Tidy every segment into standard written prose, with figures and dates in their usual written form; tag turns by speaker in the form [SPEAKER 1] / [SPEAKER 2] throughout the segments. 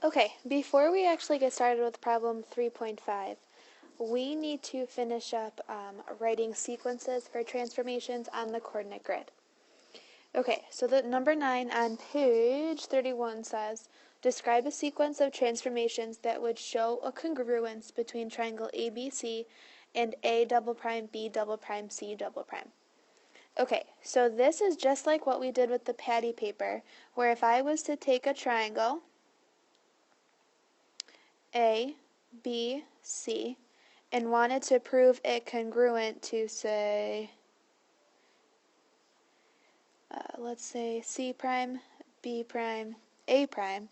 [SPEAKER 1] Okay, before we actually get started with problem 3.5, we need to finish up writing sequences for transformations on the coordinate grid. Okay, so the number 9 on page 31 says, describe a sequence of transformations that would show a congruence between triangle ABC and A double prime, B double prime, C double prime. Okay, so this is just like what we did with the patty paper, where if I was to take a triangle, A, B, C, and wanted to prove it congruent to, say, let's say C prime, B prime, A prime,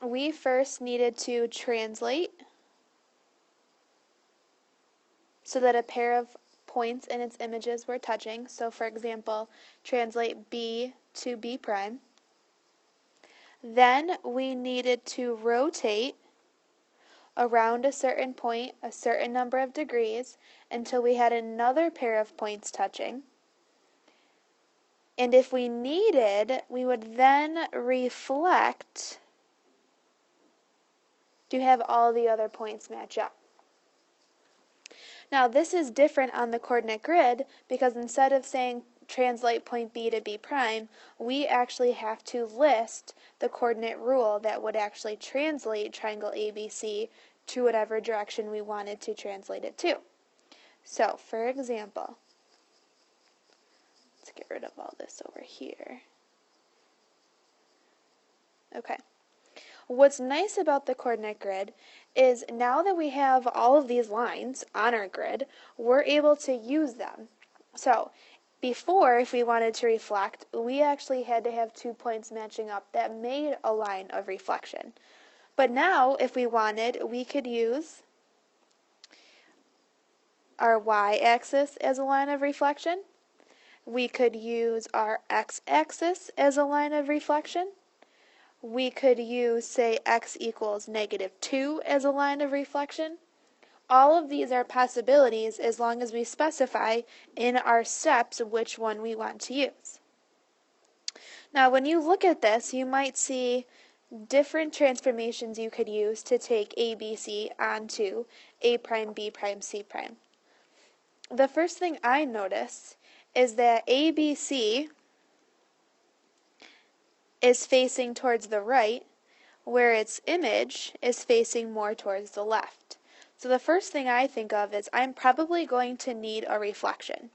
[SPEAKER 1] we first needed to translate so that a pair of points in its images were touching. So for example, translate B to B prime. Then we needed to rotate around a certain point a certain number of degrees until we had another pair of points touching. And if we needed, we would then reflect to have all the other points match up. Now this is different on the coordinate grid because instead of saying translate point B to B prime, we actually have to list the coordinate rule that would actually translate triangle ABC to whatever direction we wanted to translate it to. So, for example, let's get rid of all this over here. Okay. What's nice about the coordinate grid is now that we have all of these lines on our grid, we're able to use them. So, before, if we wanted to reflect, we actually had to have 2 points matching up that made a line of reflection. But now, if we wanted, we could use our y-axis as a line of reflection. We could use our x-axis as a line of reflection. We could use, say, x equals -2 as a line of reflection. All of these are possibilities as long as we specify in our steps which one we want to use. Now, when you look at this, you might see different transformations you could use to take ABC onto A prime, B prime, C prime. The first thing I notice is that ABC is facing towards the right, where its image is facing more towards the left. So the first thing I think of is I'm probably going to need a reflection.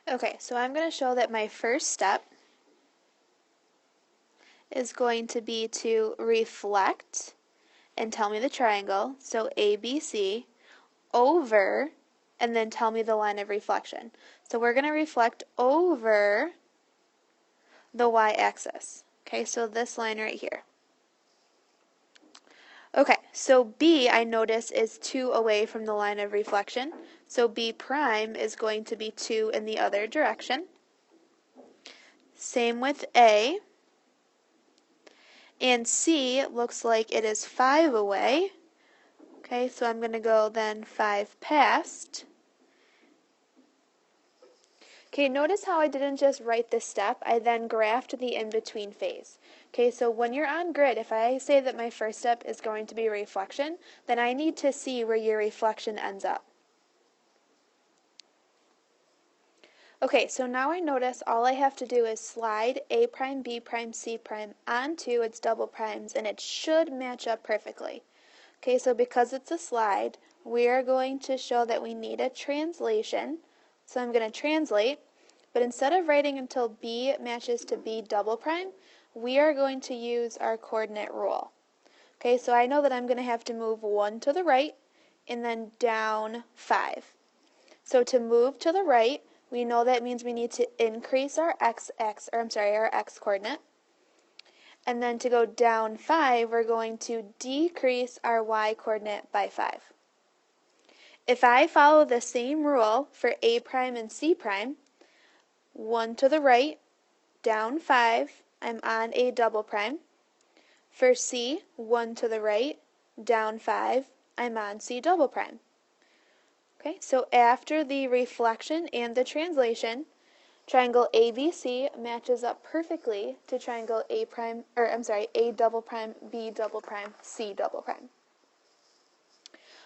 [SPEAKER 1] Okay, so I'm going to show that my first step is going to be to reflect and tell me the triangle, so ABC, over, and then tell me the line of reflection. So we're going to reflect over the y-axis. Okay, so this line right here. Okay, so B, I notice, is 2 away from the line of reflection. So B prime is going to be 2 in the other direction. Same with A. And C looks like it is 5 away. Okay, so I'm going to go then 5 past. Okay, notice how I didn't just write this step, I then graphed the in-between phase. Okay, so when you're on grid, if I say that my first step is going to be reflection, then I need to see where your reflection ends up. Okay, so now I notice all I have to do is slide A prime, B prime, C prime onto its double primes, and it should match up perfectly. Okay, so because it's a slide, we are going to show that we need a translation. So I'm going to translate, but instead of writing until B matches to B double prime, we are going to use our coordinate rule. Okay, so I know that I'm going to have to move 1 to the right and then down 5. So to move to the right, we know that means we need to increase our our x coordinate. And then to go down 5, we're going to decrease our y coordinate by 5. If I follow the same rule for A prime and C prime, 1 to the right, down 5, I'm on A double prime. For C, 1 to the right, down 5, I'm on C double prime. Okay, so after the reflection and the translation, Triangle ABC matches up perfectly to triangle A prime, or I'm sorry, A double prime, B double prime, C double prime.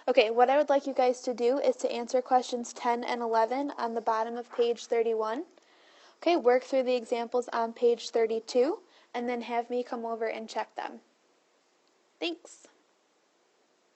[SPEAKER 1] Okay, what I would like you guys to do is to answer questions 10 and 11 on the bottom of page 31. Okay, work through the examples on page 32, and then have me come over and check them. Thanks.